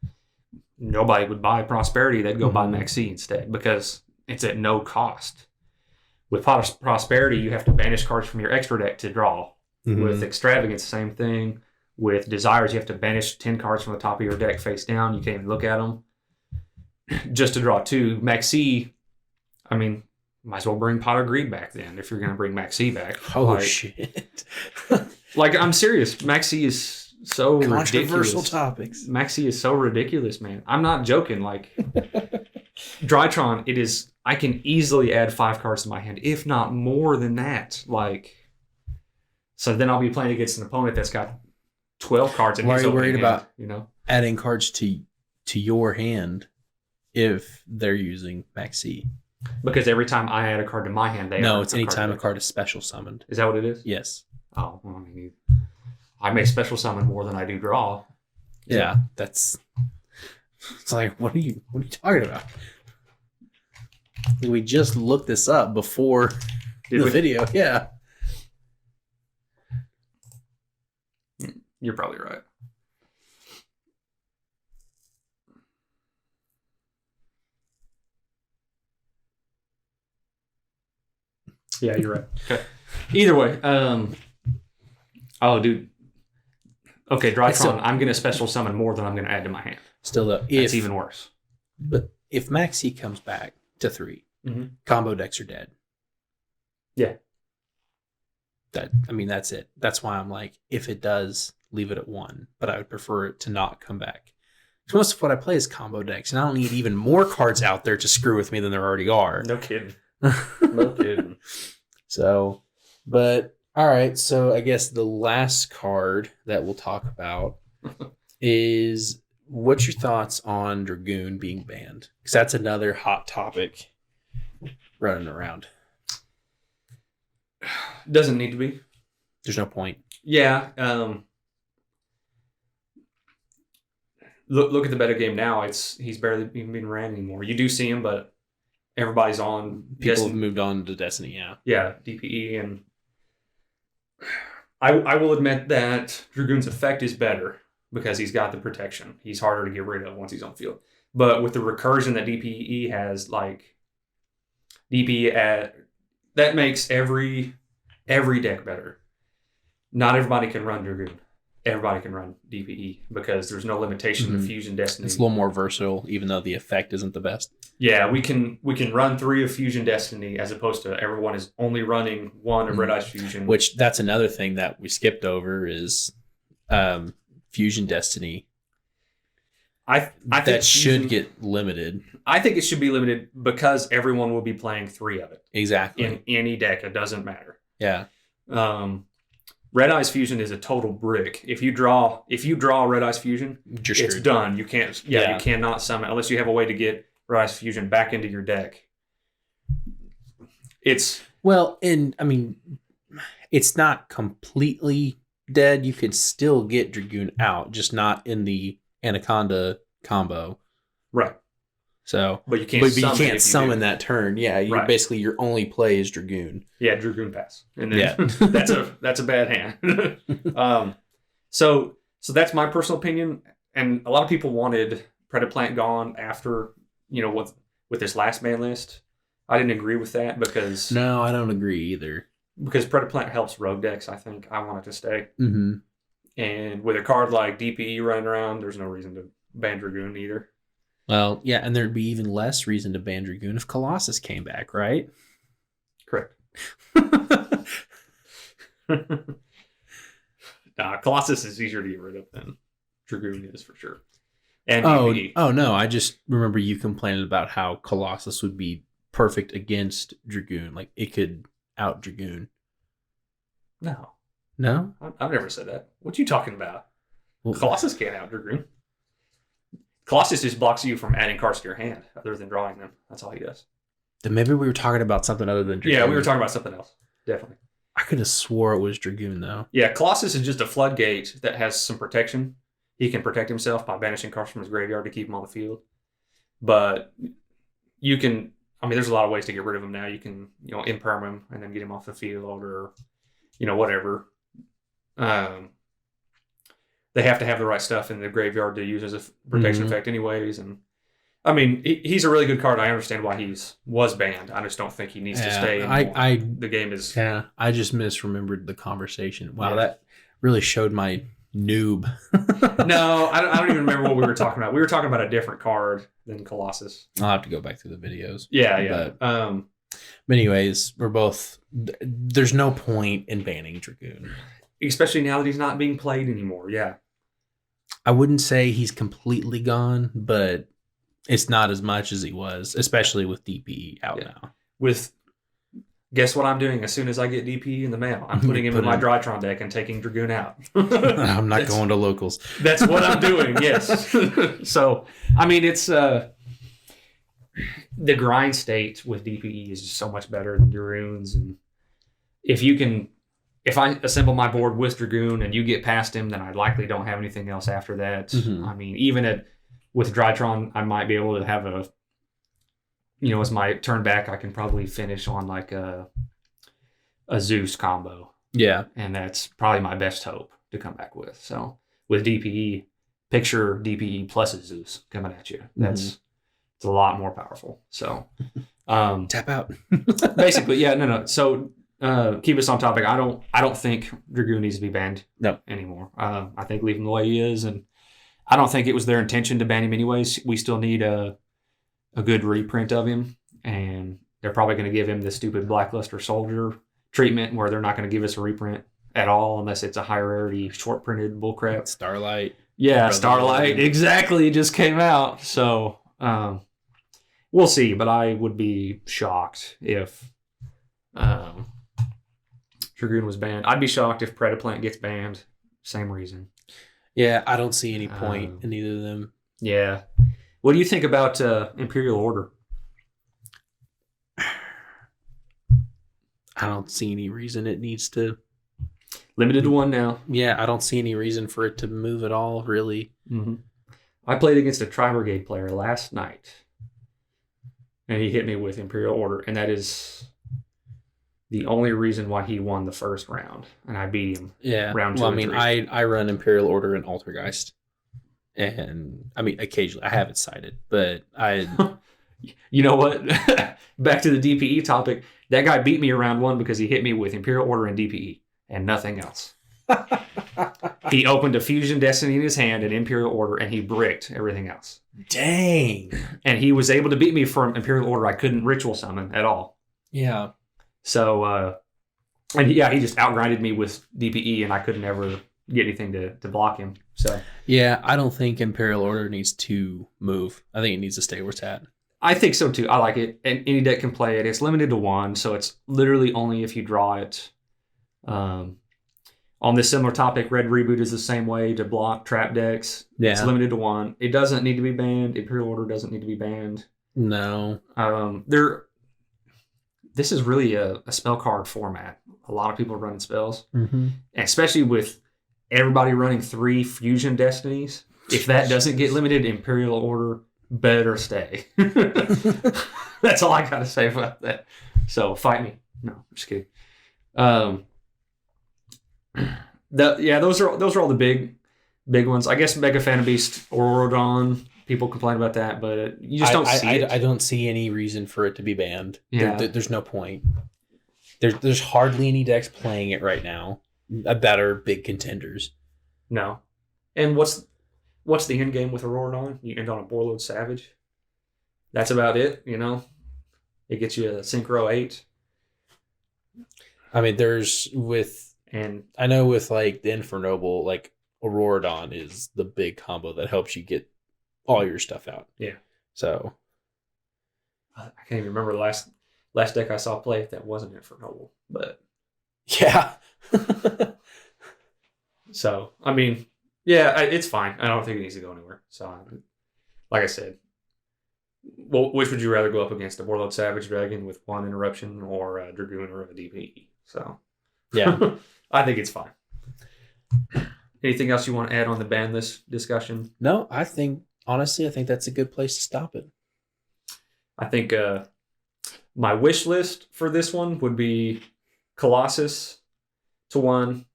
Nobody would buy Prosperity. They'd go buy Maxx instead because it's at no cost. With Pot of Prosperity, you have to banish cards from your extra deck to draw. With Extravagance, same thing. With Desires, you have to banish 10 cards from the top of your deck face down. You can't even look at them. Just to draw 2. Maxx, I mean, might as well bring Pot of Greed back then if you're going to bring Maxx back. Oh, shit. Like, I'm serious. Maxx is so controversial ridiculous. Topics. Maxx is so ridiculous, man. I'm not joking. Like, Drytron, I can easily add 5 cards to my hand, if not more than that. Like, so then I'll be playing against an opponent that's got 12 cards in his opening hand. Why are you worried about adding cards to your hand if they're using Maxx? Because every time I add a card to my hand, it's anytime a card is special summoned. Is that what it is? Yes. Oh, well, I may special summon more than I do draw. Yeah, it's like, what are you talking about? We just looked this up before the video. Yeah. You're probably right. Yeah, you're right. Okay. Either way, oh, dude. Okay, Drytron, I'm going to special summon more than I'm going to add to my hand. Still, though, It's even worse. But if Maxx comes back to 3, combo decks are dead. Yeah. That's it. That's why I'm like, if it does, leave it at 1. But I would prefer it to not come back. Because most of what I play is combo decks, and I don't need even more cards out there to screw with me than there already are. No kidding. No kidding. So, but all right. So I guess the last card that we'll talk about is, what's your thoughts on Dragoon being banned? Because that's another hot topic running around. Doesn't need to be. There's no point. Yeah. Look at the better game now. He's barely even being ran anymore. You do see him, but everybody's on. People have moved on to Destiny. Yeah. Yeah, DPE, and I will admit that Dragoon's effect is better because he's got the protection. He's harder to get rid of once he's on field. But with the recursion that DPE has, like DPE that makes every deck better. Not everybody can run Dragoon. Everybody can run DPE because there's no limitation to Fusion Destiny. It's a little more versatile, even though the effect isn't the best. Yeah, we can run 3 of Fusion Destiny as opposed to everyone is only running 1 of Red Eyes Fusion. Which, that's another thing that we skipped over is Fusion Destiny. I think that should get limited. I think it should be limited because everyone will be playing 3 of it. Exactly. In any deck, it doesn't matter. Yeah. Red Eyes Fusion is a total brick. If you draw Red Eyes Fusion, it's done. You can't. Yeah, you cannot summon unless you have a way to get Red Eyes Fusion back into your deck. It's it's not completely dead. You can still get Dragoon out, just not in the Anaconda combo. Right. So, but you can't summon that turn. Yeah, basically your only play is Dragoon. Yeah, Dragoon pass, and then that's a bad hand. So that's my personal opinion, and a lot of people wanted Predaplant gone after with this last ban list. I didn't agree with that because no, I don't agree either. Because Predaplant helps rogue decks. I think I want it to stay. Mm-hmm. And with a card like DPE running around, there's no reason to ban Dragoon either. Well, yeah, and there'd be even less reason to ban Dragoon if Colossus came back, right? Correct. Colossus is easier to get rid of than Dragoon is for sure. And DPE. Oh no, I just remember you complaining about how Colossus would be perfect against Dragoon. Like, it could out Dragoon. No. No? I've never said that. What are you talking about? Well, Colossus can't out Dragoon. Colossus just blocks you from adding cards to your hand other than drawing them. That's all he does. Then maybe we were talking about something other than Dragoon. Yeah, we were talking about something else. Definitely. I could have swore it was Dragoon, though. Yeah, Colossus is just a floodgate that has some protection. He can protect himself by banishing cards from his graveyard to keep him on the field. But you can... there's a lot of ways to get rid of him now. You can, imperm him and then get him off the field or, whatever. They have to have the right stuff in the graveyard to use as a protection effect anyways. And he's a really good card. I understand why he was banned. I just don't think he needs to stay anymore. The game is... Yeah, I just misremembered the conversation. Wow, that really showed my noob. No, I don't even remember what we were talking about. We were talking about a different card than Colossus. I'll have to go back through the videos. Yeah. But anyways, there's no point in banning Dragoon. Especially now that he's not being played anymore, yeah. I wouldn't say he's completely gone, but it's not as much as he was, especially with DPE out now. Guess what I'm doing as soon as I get DPE in the mail? I'm putting him in my Drytron deck and taking Dragoon out. I'm not going to locals. That's what I'm doing, yes. So, it's... the grind state with DPE is just so much better than Dragoons. And if I assemble my board with Dragoon and you get past him, then I likely don't have anything else after that. Mm-hmm. Even with Drytron, I might be able to have as my turn back, I can probably finish on like a Zeus combo. Yeah. And that's probably my best hope to come back with. So with DPE, picture DPE plus a Zeus coming at you. It's a lot more powerful. So Tap out. Basically, yeah, no. So keep us on topic. I don't think Dragoon needs to be banned anymore. I think leave him the way he is, and I don't think it was their intention to ban him anyways. We still need a good reprint of him, and they're probably going to give him the stupid Blackluster Soldier treatment where they're not going to give us a reprint at all unless it's a high rarity short printed bullcrap. Starlight. Yeah, Starlight. Exactly. It just came out. So we'll see, but I would be shocked if Dragoon was banned. I'd be shocked if Predaplant gets banned. Same reason. Yeah, I don't see any point in either of them. Yeah. What do you think about Imperial Order? I don't see any reason it needs to. Limited to one now. Yeah, I don't see any reason for it to move at all, really. Mm-hmm. I played against a Tri-Brigade player last night, and he hit me with Imperial Order, and that is the only reason why he won the first round, and I beat him. Yeah. Round 2 well, and 3. I run Imperial Order and Altergeist, and I mean occasionally I have it cited, but I. You know what? Back to the DPE topic. That guy beat me around 1 because he hit me with Imperial Order and DPE and nothing else. He opened a Fusion Destiny in his hand and Imperial Order, and he bricked everything else. Dang. And he was able to beat me from Imperial Order. I couldn't ritual summon at all. Yeah. So, and yeah, he just outgrinded me with DPE, and I could never get anything to block him. So yeah, I don't think Imperial Order needs to move. I think it needs to stay where it's at. I think so too. I like it. And any deck can play it. It's limited to 1, so it's literally only if you draw it. On this similar topic, Red Reboot is the same way to block trap decks. Yeah. It's limited to 1. It doesn't need to be banned. Imperial Order doesn't need to be banned. No. This is really a spell card format. A lot of people are running spells. Mm-hmm. Especially with everybody running 3 Fusion Destinies. If that doesn't get limited, Imperial Order better stay. That's all I gotta say about that. So fight me. No, I'm just kidding. Those are all the big ones. I guess Mega Phantom Beast or Aurodon. People complain about that, but you just don't see it. I don't see any reason for it to be banned. Yeah. There's no point. There's hardly any decks playing it right now that are big contenders. No. And what's the end game with Aurodon? You end on a Borland Savage. That's about it, you know? It gets you a Synchro 8. I mean, I know with like the Infernoble, like Aurodon is the big combo that helps you get all your stuff out. Yeah. So I can't even remember the last deck I saw play that wasn't Infernoble, but yeah. So I mean, yeah, it's fine. I don't think it needs to go anywhere. So, like I said, well, which would you rather go up against, a Borland Savage Dragon with 1 interruption, or a Dragoon or a DPE? So, yeah, I think it's fine. Anything else you want to add on the ban list discussion? No, honestly, I think that's a good place to stop it. I think my wish list for this one would be Colossus to 1,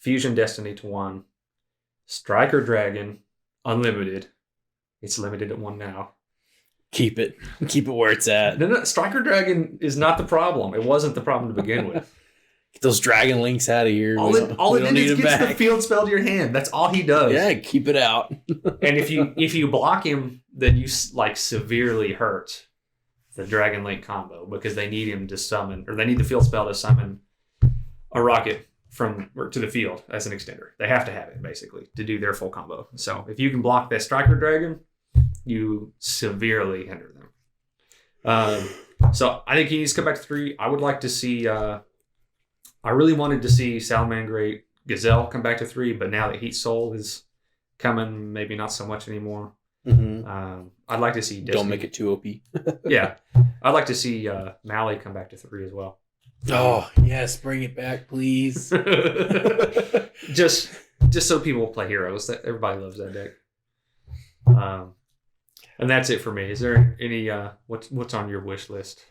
Fusion Destiny to 1, Striker Dragon Unlimited. It's limited at 1 now. Keep it where it's at. No, Striker Dragon is not the problem. It wasn't the problem to begin with. Get those Dragon Links out of here. All it did is get the field spell to your hand. That's all he does. Yeah, keep it out. And if you block him, then you like severely hurt the Dragon Link combo, because they need him to summon, or they need the field spell to summon a rocket to the field as an extender. They have to have it basically to do their full combo. So if you can block that Striker Dragon, you severely hinder them. So I think he needs to come back to 3. I would like to see. I really wanted to see Salamangreat Gazelle come back to 3, but now that Heat Soul is coming, maybe not so much anymore. Mm-hmm. I'd like to see Destiny. Don't make it too OP. Yeah, I'd like to see Mally come back to 3 as well. Oh yes, bring it back, please. just so people will play heroes. That everybody loves that deck. And that's it for me. Is there any what's on your wish list?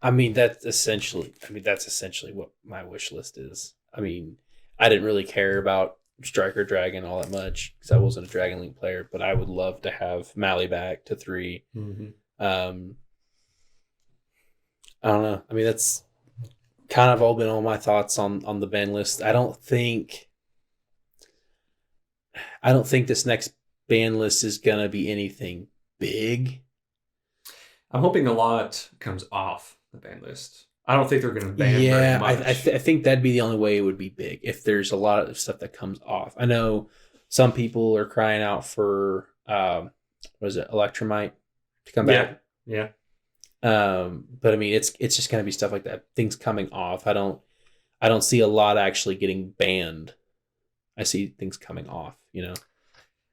I mean, that's essentially what my wish list is. I mean, I didn't really care about Striker Dragon all that much because I wasn't a Dragon Link player, but I would love to have Mally back to 3. Mm-hmm. I don't know. I mean, that's kind of all been all my thoughts on the ban list. I don't think this next ban list is gonna be anything big. I'm hoping a lot comes off the ban list. I don't think they're going to ban very much. I think that'd be the only way it would be big, if there's a lot of stuff that comes off. I know some people are crying out for Electromite to come back. Yeah. But I mean, it's just going to be stuff like that. Things coming off. I don't see a lot actually getting banned. I see things coming off.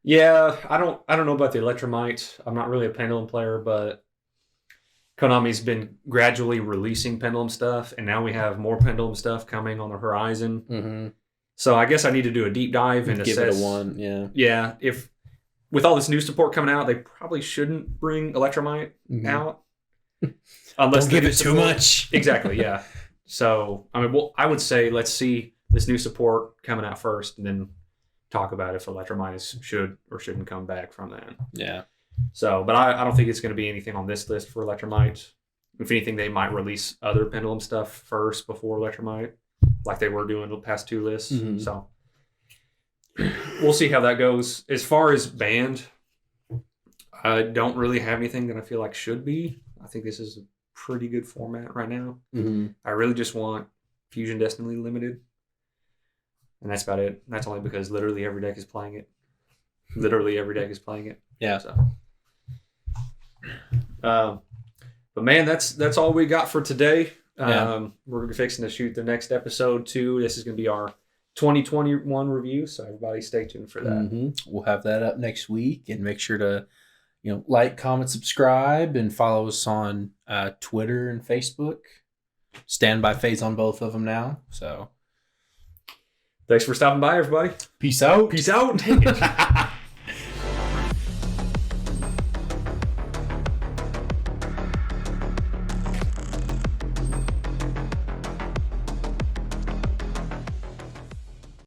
Yeah, I don't know about the Electromite. I'm not really a Pendulum player, but Konami's been gradually releasing Pendulum stuff, and now we have more Pendulum stuff coming on the horizon. Mm-hmm. So I guess I need to do a deep dive and give assess. It a 1. Yeah. Yeah. If with all this new support coming out, they probably shouldn't bring Electromite out. Unless don't give it too much. Exactly. Yeah. So I mean, I would say let's see this new support coming out first, and then talk about if Electromite should or shouldn't come back from that. Yeah. So, but I don't think it's going to be anything on this list for Electromite. If anything, they might release other Pendulum stuff first before Electromite, like they were doing the past 2 lists. Mm-hmm. So, we'll see how that goes. As far as banned, I don't really have anything that I feel like should be. I think this is a pretty good format right now. Mm-hmm. I really just want Fusion Destiny Limited. And that's about it. That's only because literally every deck is playing it. Yeah. So. But man, that's all we got for today. We're fixing to shoot the next episode too. This is going to be our 2021 review, so everybody stay tuned for that. Mm-hmm. We'll have that up next week, and make sure to like, comment, subscribe, and follow us on Twitter and Facebook. Standby phase on both of them now. So thanks for stopping by, everybody. Peace out. Peace out.